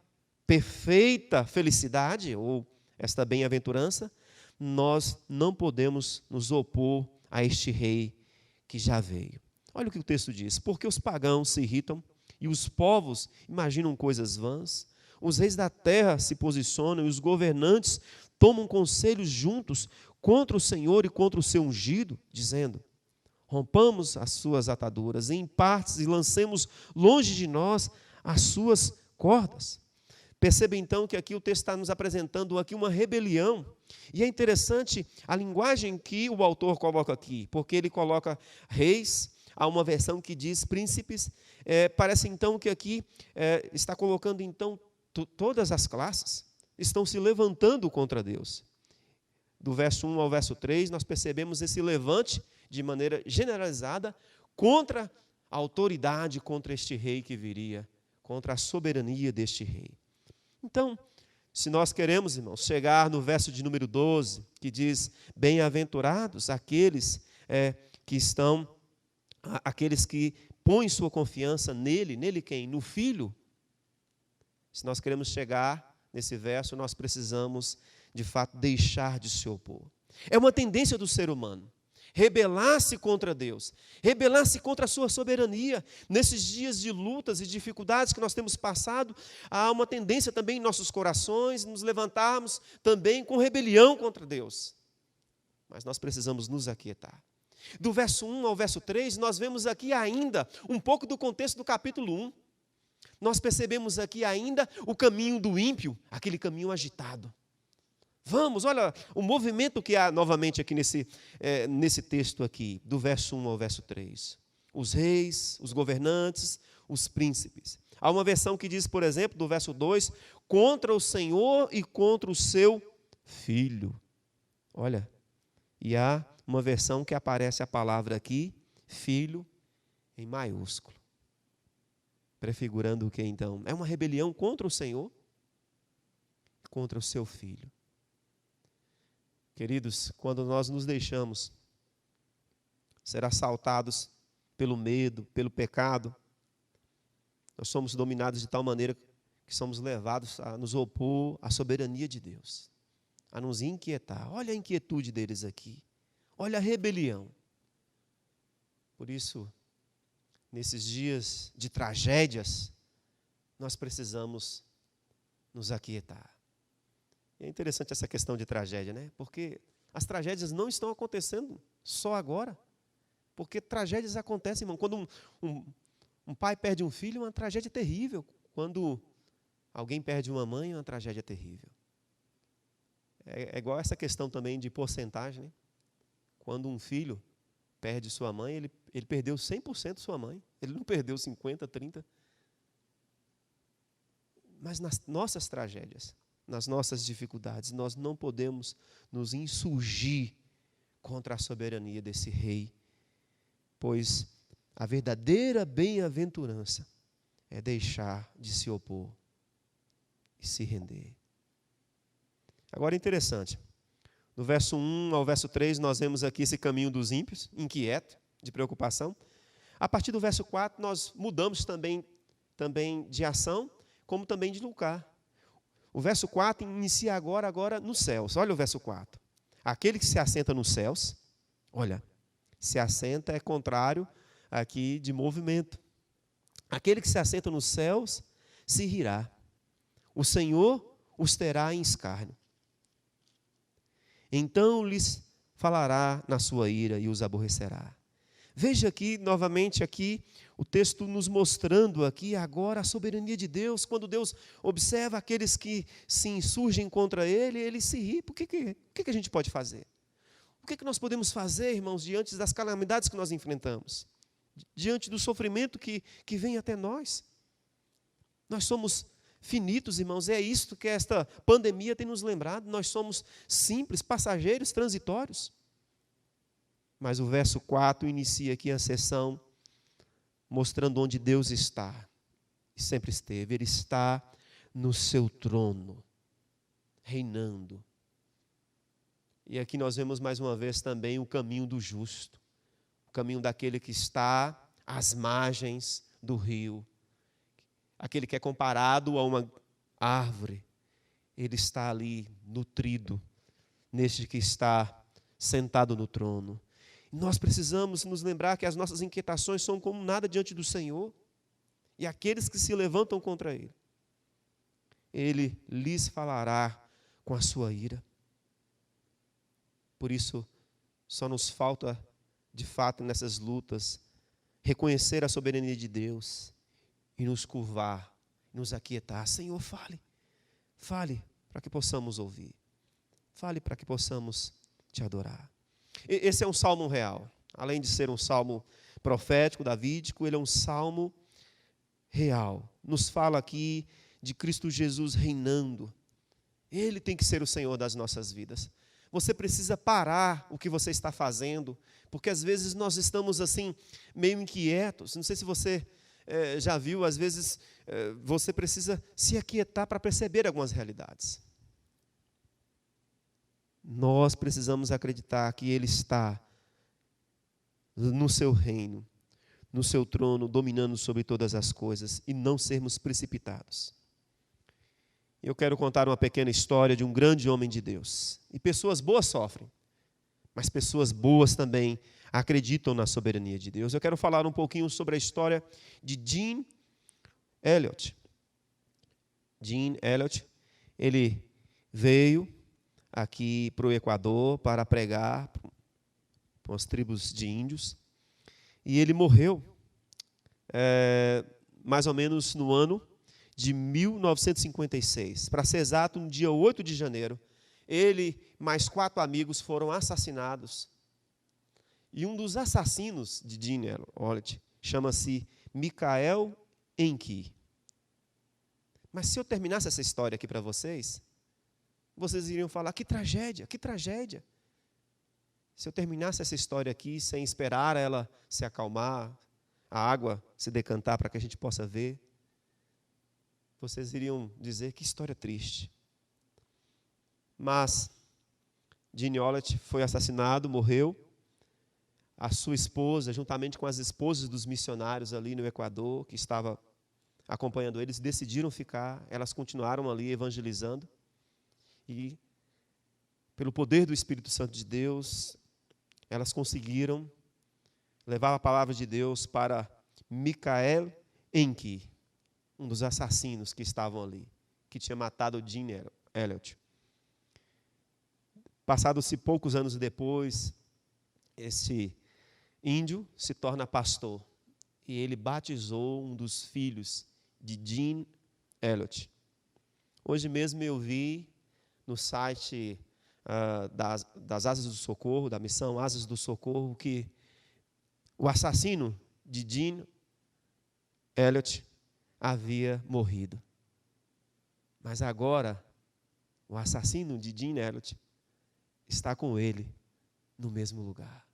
perfeita felicidade, ou esta bem-aventurança, nós não podemos nos opor a este rei que já veio. Olha o que o texto diz: porque os pagãos se irritam e os povos imaginam coisas vãs, os reis da terra se posicionam e os governantes tomam conselhos juntos contra o Senhor e contra o seu ungido, dizendo: rompamos as suas ataduras em partes e lancemos longe de nós as suas cordas. Perceba então que aqui o texto está nos apresentando aqui uma rebelião. E é interessante a linguagem que o autor coloca aqui, porque ele coloca reis, há uma versão que diz príncipes. Parece então que aqui está colocando então todas as classes estão se levantando contra Deus. Do verso 1 ao verso 3, nós percebemos esse levante de maneira generalizada contra a autoridade, contra este rei que viria, contra a soberania deste rei. Então, se nós queremos, irmãos, chegar no verso de número 12, que diz: bem-aventurados aqueles aqueles que põem sua confiança nele. Nele quem? No Filho. Se nós queremos chegar nesse verso, nós precisamos, de fato, deixar de se opor. É uma tendência do ser humano rebelar-se contra Deus, rebelar-se contra a sua soberania. Nesses dias de lutas e dificuldades que nós temos passado, há uma tendência também em nossos corações, nos levantarmos também com rebelião contra Deus. Mas nós precisamos nos aquietar. Do verso 1 ao verso 3, nós vemos aqui ainda um pouco do contexto do capítulo 1. Nós percebemos aqui ainda o caminho do ímpio, aquele caminho agitado. Vamos, olha o movimento que há novamente aqui nesse texto aqui, do verso 1 ao verso 3. Os reis, os governantes, os príncipes. Há uma versão que diz, por exemplo, do verso 2, contra o Senhor e contra o seu Filho. Olha, e há uma versão que aparece a palavra aqui, Filho, em maiúsculo. Prefigurando o que então? É uma rebelião contra o Senhor, contra o seu Filho. Queridos, quando nós nos deixamos ser assaltados pelo medo, pelo pecado, nós somos dominados de tal maneira que somos levados a nos opor à soberania de Deus, a nos inquietar. Olha a inquietude deles aqui, olha a rebelião. Por isso, nesses dias de tragédias, nós precisamos nos aquietar. E é interessante essa questão de tragédia, né? Porque as tragédias não estão acontecendo só agora. Porque tragédias acontecem, irmão. Quando um pai perde um filho, é uma tragédia terrível. Quando alguém perde uma mãe, é uma tragédia terrível. É igual essa questão também de porcentagem, né? Quando um filho perde sua mãe, ele perdeu 100% sua mãe. Ele não perdeu 50%, 30%. Mas nas nossas tragédias, nas nossas dificuldades, nós não podemos nos insurgir contra a soberania desse rei, pois a verdadeira bem-aventurança é deixar de se opor e se render. Agora é interessante, do verso 1 ao verso 3, nós vemos aqui esse caminho dos ímpios, inquieto, de preocupação. A partir do verso 4, nós mudamos também de ação, como também de lugar. O verso 4 inicia agora nos céus. Olha o verso 4. Aquele que se assenta nos céus, olha, se assenta é contrário aqui de movimento. Aquele que se assenta nos céus se rirá. O Senhor os terá em escárnio. Então lhes falará na sua ira e os aborrecerá. Veja aqui, novamente aqui, o texto nos mostrando aqui agora a soberania de Deus. Quando Deus observa aqueles que se insurgem contra Ele, Ele se ri. O que a gente pode fazer? O que nós podemos fazer, irmãos, diante das calamidades que nós enfrentamos? Diante do sofrimento que vem até nós? Nós somos finitos, irmãos, é isto que esta pandemia tem nos lembrado. Nós somos simples, passageiros, transitórios. Mas o verso 4 inicia aqui a sessão mostrando onde Deus está. E sempre esteve. Ele está no seu trono, reinando. E aqui nós vemos mais uma vez também o caminho do justo. O caminho daquele que está às margens do rio. Aquele que é comparado a uma árvore. Ele está ali nutrido, neste que está sentado no trono. Nós precisamos nos lembrar que as nossas inquietações são como nada diante do Senhor. E aqueles que se levantam contra Ele, Ele lhes falará com a sua ira. Por isso, só nos falta, de fato, nessas lutas, reconhecer a soberania de Deus e nos curvar, nos aquietar. Senhor, fale para que possamos ouvir. Fale para que possamos te adorar. Esse é um salmo real. Além de ser um salmo profético, davídico, ele é um salmo real. Nos fala aqui de Cristo Jesus reinando. Ele tem que ser o Senhor das nossas vidas. Você precisa parar o que você está fazendo, porque às vezes nós estamos assim, meio inquietos. Não sei se você já viu, às vezes você precisa se aquietar para perceber algumas realidades. Nós precisamos acreditar que Ele está no seu reino, no seu trono, dominando sobre todas as coisas, e não sermos precipitados. Eu quero contar uma pequena história de um grande homem de Deus. E pessoas boas sofrem, mas pessoas boas também acreditam na soberania de Deus. Eu quero falar um pouquinho sobre a história de Jim Elliot. Jim Elliot, ele veio aqui para o Equador para pregar para as tribos de índios. E ele morreu mais ou menos no ano de 1956. Para ser exato, no dia 8 de janeiro, ele mais 4 amigos foram assassinados. E um dos assassinos de Jim Elliot chama-se Michael Enki. Mas se eu terminasse essa história aqui para vocês iriam falar, que tragédia, que tragédia. Se eu terminasse essa história aqui sem esperar ela se acalmar, a água se decantar para que a gente possa ver, vocês iriam dizer, que história triste. Mas Jim Elliot foi assassinado, morreu. A sua esposa, juntamente com as esposas dos missionários ali no Equador, que estava acompanhando eles, decidiram ficar. Elas continuaram ali evangelizando. E, pelo poder do Espírito Santo de Deus, elas conseguiram levar a palavra de Deus para Michael Enki, um dos assassinos que estavam ali, que tinha matado Jim Elliot. Passados-se poucos anos depois, esse índio se torna pastor. E ele batizou um dos filhos de Jim Elliot. Hoje mesmo eu vi no site das Asas do Socorro, da missão Asas do Socorro, que o assassino de Jim Elliot havia morrido. Mas agora, o assassino de Jim Elliot está com ele no mesmo lugar.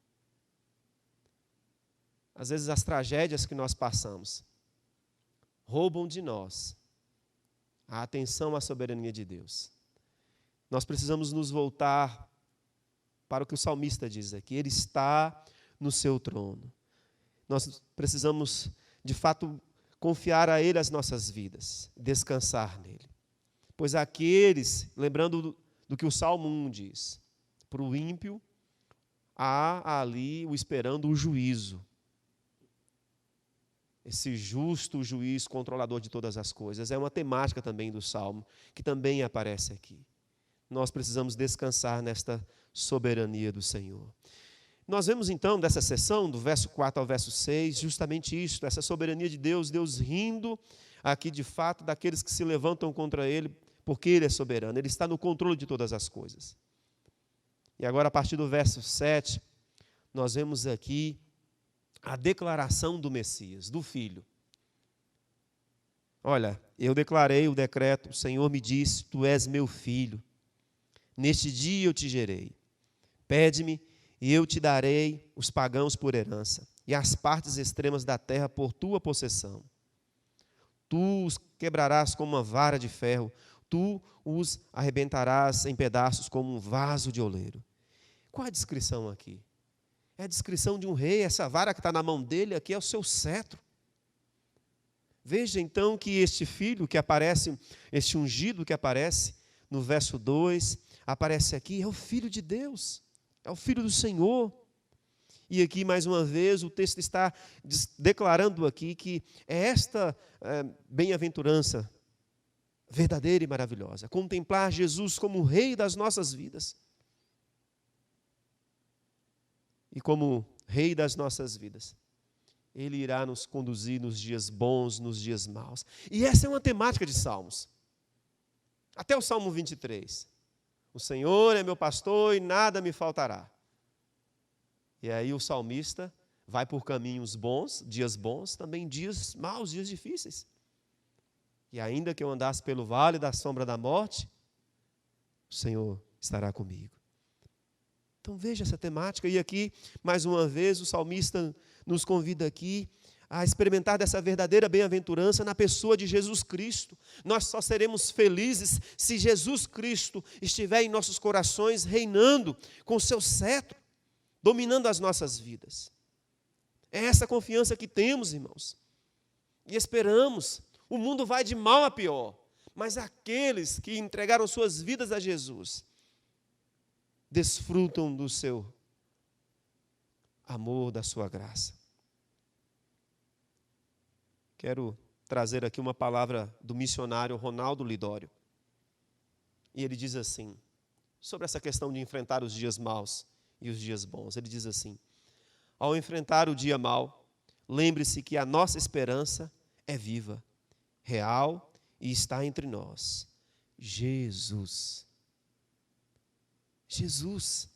Às vezes as tragédias que nós passamos roubam de nós a atenção à soberania de Deus. Nós precisamos nos voltar para o que o salmista diz aqui. Ele está no seu trono. Nós precisamos, de fato, confiar a Ele as nossas vidas, descansar nele. Pois aqueles, lembrando do que o Salmo 1 diz, para o ímpio, há ali o esperando o juízo. Esse justo juiz controlador de todas as coisas. É uma temática também do Salmo, que também aparece aqui. Nós precisamos descansar nesta soberania do Senhor. Nós vemos então dessa sessão, do verso 4 ao verso 6, justamente isso, essa soberania de Deus, Deus rindo aqui de fato daqueles que se levantam contra Ele, porque Ele é soberano, Ele está no controle de todas as coisas. E agora, a partir do verso 7, nós vemos aqui a declaração do Messias, do Filho. Olha, eu declarei o decreto, o Senhor me disse, tu és meu filho, neste dia eu te gerei. Pede-me e eu te darei os pagãos por herança, e as partes extremas da terra por tua possessão. Tu os quebrarás como uma vara de ferro, tu os arrebentarás em pedaços como um vaso de oleiro. Qual a descrição aqui? É a descrição de um rei, essa vara que está na mão dele aqui é o seu cetro. Veja então que este filho que aparece, este ungido que aparece no verso 2, aparece aqui, é o Filho de Deus, é o Filho do Senhor. E aqui, mais uma vez, o texto está declarando aqui que é esta bem-aventurança verdadeira e maravilhosa, contemplar Jesus como o Rei das nossas vidas. E como Rei das nossas vidas, Ele irá nos conduzir nos dias bons, nos dias maus. E essa é uma temática de Salmos. Até o Salmo 23. O Senhor é meu pastor e nada me faltará. E aí o salmista vai por caminhos bons, dias bons, também dias maus, dias difíceis. E ainda que eu andasse pelo vale da sombra da morte, o Senhor estará comigo. Então veja essa temática, e aqui, mais uma vez, o salmista nos convida aqui a experimentar dessa verdadeira bem-aventurança na pessoa de Jesus Cristo. Nós só seremos felizes se Jesus Cristo estiver em nossos corações, reinando com o seu cetro, dominando as nossas vidas. É essa confiança que temos, irmãos, e esperamos. O mundo vai de mal a pior, mas aqueles que entregaram suas vidas a Jesus desfrutam do seu amor, da sua graça. Quero trazer aqui uma palavra do missionário Ronaldo Lidório. E ele diz assim, sobre essa questão de enfrentar os dias maus e os dias bons. Ele diz assim: ao enfrentar o dia mau, lembre-se que a nossa esperança é viva, real e está entre nós. Jesus. Jesus.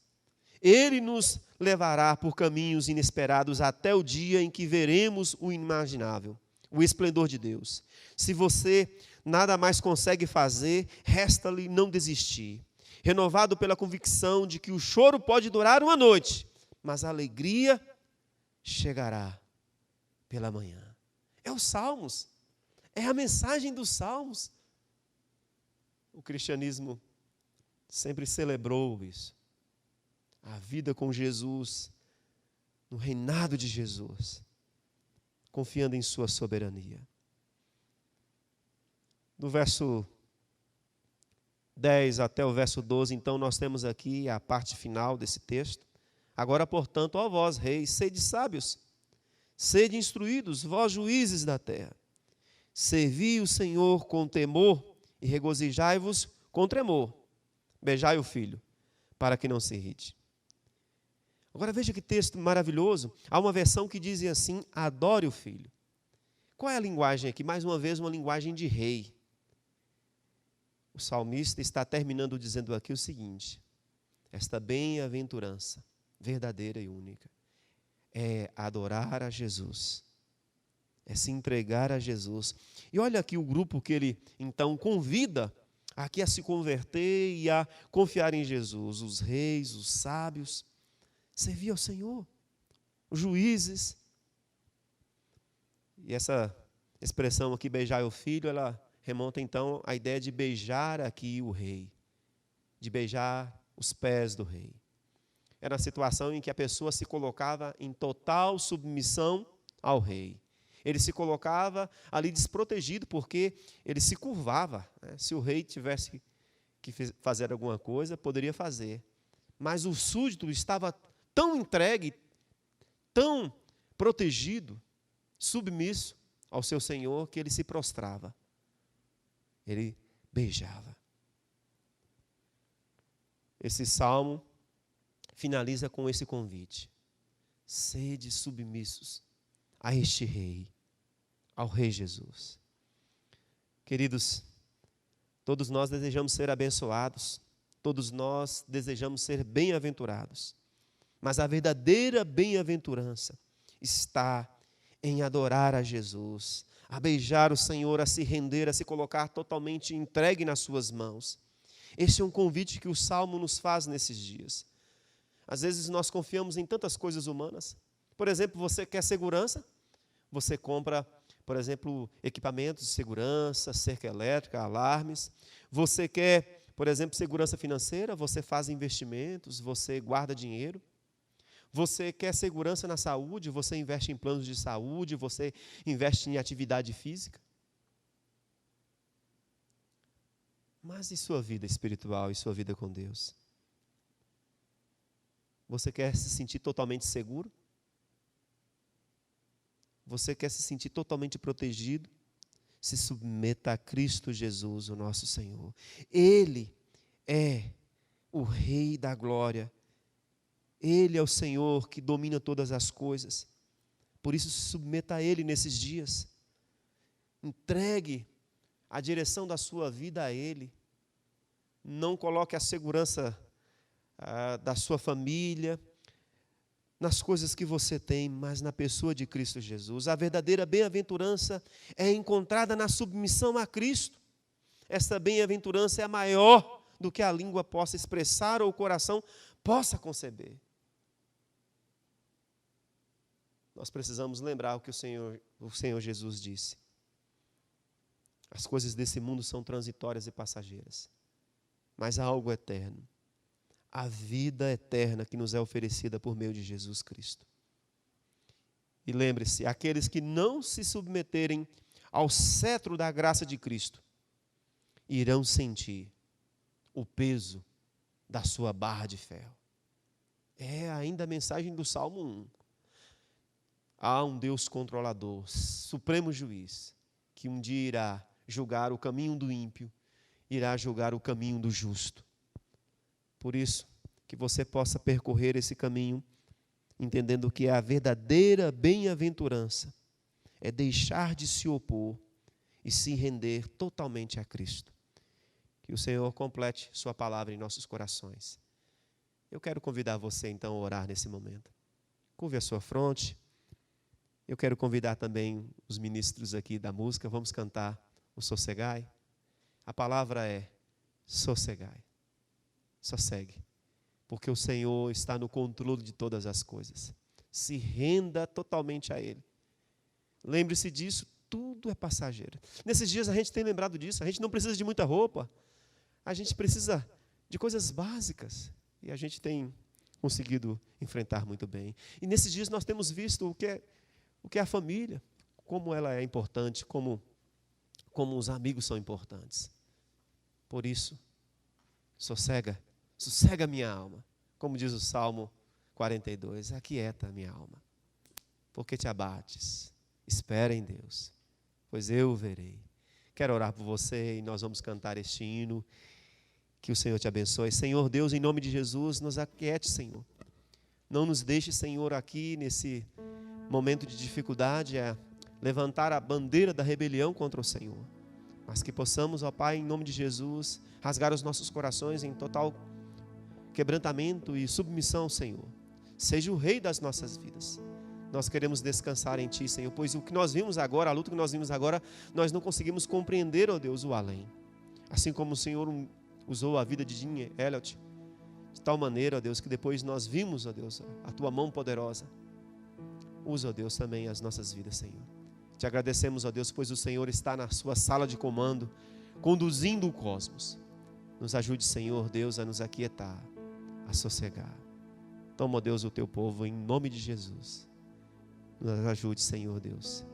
Ele nos levará por caminhos inesperados até o dia em que veremos o inimaginável, o esplendor de Deus. Se você nada mais consegue fazer, resta-lhe não desistir, renovado pela convicção de que o choro pode durar uma noite, mas a alegria chegará pela manhã. É os Salmos, é a mensagem dos Salmos. O cristianismo sempre celebrou isso. A vida com Jesus, no reinado de Jesus, confiando em sua soberania. Do verso 10 até o verso 12, então, nós temos aqui a parte final desse texto. Agora, portanto, ó vós, reis, sede sábios, sede instruídos, vós juízes da terra. Servi o Senhor com temor e regozijai-vos com tremor. Beijai o filho, para que não se irrite. Agora veja que texto maravilhoso. Há uma versão que diz assim: adore o filho. Qual é a linguagem aqui? Mais uma vez, uma linguagem de rei. O salmista está terminando dizendo aqui o seguinte: esta bem-aventurança verdadeira e única é adorar a Jesus, é se entregar a Jesus. E olha aqui o grupo que ele então convida aqui a se converter e a confiar em Jesus: os reis, os sábios, servir ao Senhor, os juízes. E essa expressão aqui, beijar o filho, ela remonta então à ideia de beijar aqui o rei, de beijar os pés do rei. Era uma situação em que a pessoa se colocava em total submissão ao rei. Ele se colocava ali desprotegido, porque ele se curvava, né? Se o rei tivesse que fazer alguma coisa, poderia fazer. Mas o súdito estava tão entregue, tão protegido, submisso ao seu Senhor, que ele se prostrava. Ele beijava. Esse salmo finaliza com esse convite: sede submissos a este Rei, ao Rei Jesus. Queridos, todos nós desejamos ser abençoados, todos nós desejamos ser bem-aventurados, mas a verdadeira bem-aventurança está em adorar a Jesus, a beijar o Senhor, a se render, a se colocar totalmente entregue nas suas mãos. Esse é um convite que o Salmo nos faz nesses dias. Às vezes nós confiamos em tantas coisas humanas. Por exemplo, você quer segurança? Você compra, por exemplo, equipamentos de segurança, cerca elétrica, alarmes. Você quer, por exemplo, segurança financeira? Você faz investimentos, você guarda dinheiro. Você quer segurança na saúde? Você investe em planos de saúde, você investe em atividade física. Mas e sua vida espiritual e sua vida com Deus? Você quer se sentir totalmente seguro? Você quer se sentir totalmente protegido? Se submeta a Cristo Jesus, o nosso Senhor. Ele é o Rei da glória. Ele é o Senhor que domina todas as coisas. Por isso, se submeta a Ele nesses dias. Entregue a direção da sua vida a Ele. Não coloque a segurança da sua família, nas coisas que você tem, mas na pessoa de Cristo Jesus. A verdadeira bem-aventurança é encontrada na submissão a Cristo. Essa bem-aventurança é maior do que a língua possa expressar ou o coração possa conceber. Nós precisamos lembrar o que o Senhor Jesus disse. As coisas desse mundo são transitórias e passageiras, mas há algo eterno. A vida eterna que nos é oferecida por meio de Jesus Cristo. E lembre-se, aqueles que não se submeterem ao cetro da graça de Cristo, irão sentir o peso da sua barra de ferro. É ainda a mensagem do Salmo 1. Há um Deus controlador, supremo juiz, que um dia irá julgar o caminho do ímpio, irá julgar o caminho do justo. Por isso, que você possa percorrer esse caminho, entendendo que a verdadeira bem-aventurança é deixar de se opor e se render totalmente a Cristo. Que o Senhor complete sua palavra em nossos corações. Eu quero convidar você, então, a orar nesse momento. Curve a sua fronte. Eu quero convidar também os ministros aqui da música. Vamos cantar o Sossegai. A palavra é sossegai. Sossegue, porque o Senhor está no controle de todas as coisas. Se renda totalmente a Ele. Lembre-se disso, tudo é passageiro. Nesses dias a gente tem lembrado disso, a gente não precisa de muita roupa, a gente precisa de coisas básicas, e a gente tem conseguido enfrentar muito bem. E nesses dias nós temos visto o que é a família, como ela é importante, como os amigos são importantes. Por isso, sossega minha alma, como diz o Salmo 42, aquieta minha alma, porque te abates, espera em Deus, pois eu o verei. Quero orar por você e nós vamos cantar este hino, que o Senhor te abençoe. Senhor Deus, em nome de Jesus, nos aquiete, Senhor. Não nos deixe, Senhor, aqui nesse momento de dificuldade, a levantar a bandeira da rebelião contra o Senhor, mas que possamos, ó Pai, em nome de Jesus, rasgar os nossos corações em total quebrantamento e submissão ao Senhor. Seja o Rei das nossas vidas. Nós queremos descansar em Ti, Senhor, pois o que nós vimos agora, a luta que nós vimos agora, nós não conseguimos compreender, ó Deus, o além. Assim como o Senhor usou a vida de Jim Elliot, de tal maneira, ó Deus, que depois nós vimos, ó Deus, a Tua mão poderosa. Usa, ó Deus, também as nossas vidas, Senhor. Te agradecemos, ó Deus, pois o Senhor está na sua sala de comando, conduzindo o cosmos. Nos ajude, Senhor Deus, a nos aquietar, a sossegar. Toma, ó Deus, o teu povo em nome de Jesus. Nos ajude, Senhor Deus,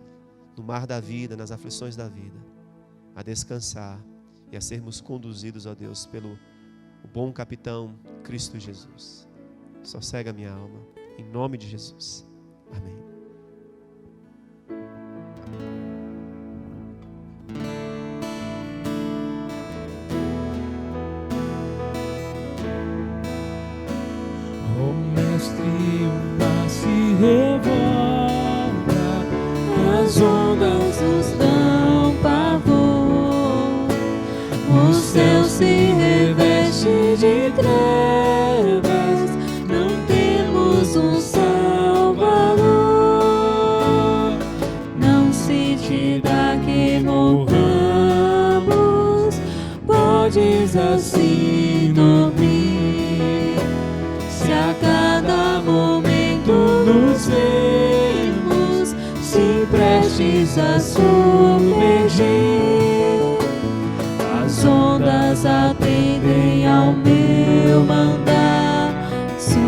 no mar da vida, nas aflições da vida, a descansar e a sermos conduzidos, ó Deus, pelo bom capitão Cristo Jesus. Sossega minha alma, em nome de Jesus. Amém. O Mestre, o mar se o céu se reveste de trevas, não temos um Salvador. Não se te dá que morramos, podes assim dormir. Se a cada momento nos vemos, se prestes a submergir, as ondas atendem ao meu mandar. Sossegai,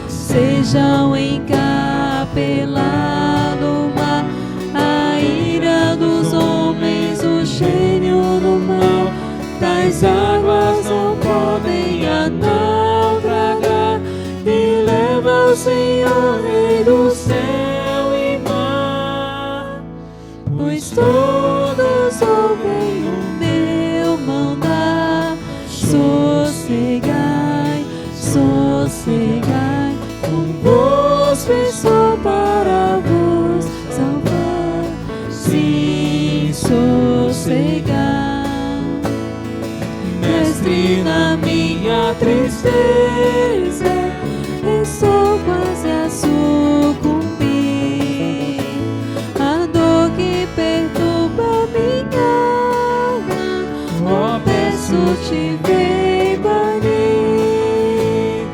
sejam encapelado o mar, a ira dos homens, o gênio do mal. Tais águas não podem a naufragar, e leva o Senhor, Rei do céu e mar. Pois todos ouvem o meu mandar. Sossegai, sossegai, convosco estou para vos salvar. Sim, sossegai. Mestre, na minha tristeza, estou quase a sucumbir. A dor que perturba minha alma, ó, peço-te, vem banir.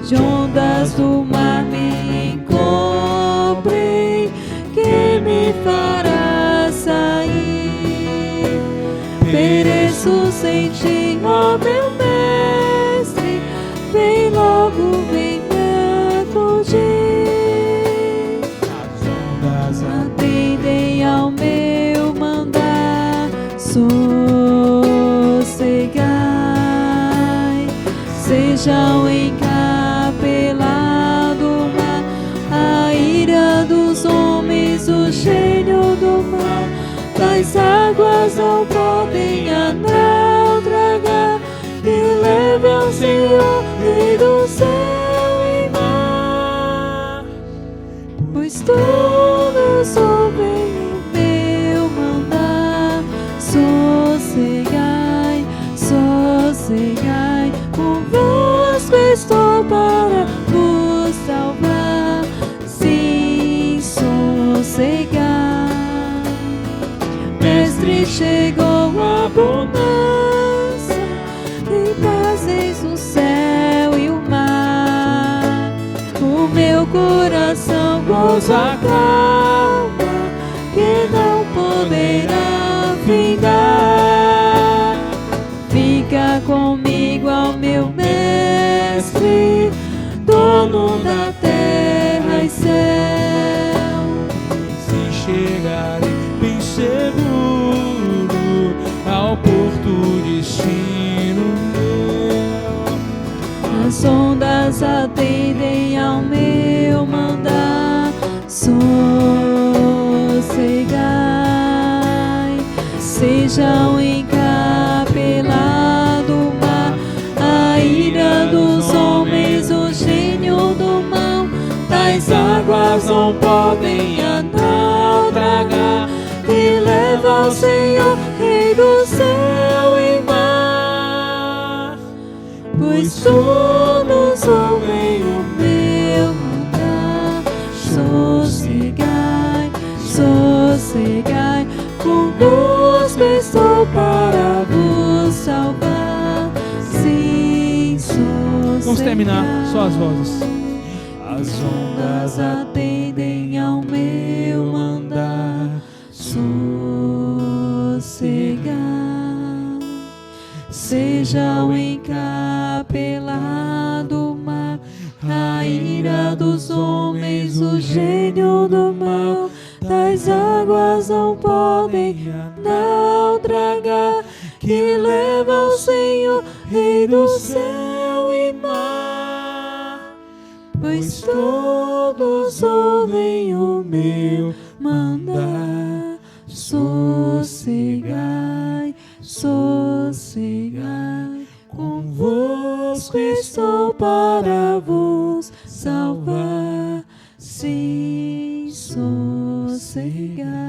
De ondas do mar me encobrem, que me fará sair. Pereço sem ti, ó meu mestre, vem logo, vem me acudir. As ondas atendem ao meu mandar. Sossegai, sejam encapelado o mar, a ira dos homens, o gênio do mal. Tais águas não podem a naufragar, e leve ao Senhor, Rei do céu e mar. Pois todos ouvem o meu mandar. Sossegai, sossegai, convosco estou para vos salvar. Sim, sossegai. Mestre, chegou a bonança, em pazes o céu e o mar. O meu coração goza calma, que não poderá findar. Fica comigo, ó meu mestre, dono da terra e céu. Se chegarei bem seguro ao porto destino meu, as ondas atendem ao meu mandar. Sossegai, sejam encapelado o mar, a ira dos homens, o gênio do mal. Tais águas não podem a naufragar, e leva ao Senhor, Rei do céu e mar. Pois todos ouvem o meu mandar. Sossegai, sossegai, convosco estou para vos salvar. Sim, sossegai. Vamos terminar, só as vozes. As ondas atendem ao meu mandar. Sossegai, seja o encapelado o mar, a ira dos homens, o gênio do mal. Tais águas não podem não tragar, que leva ao Senhor, Rei do céu e mar. Pois todos ouvem o meu mandar. Sossegai, sossegai, convosco estou para vos salvar. Sim, sossegai.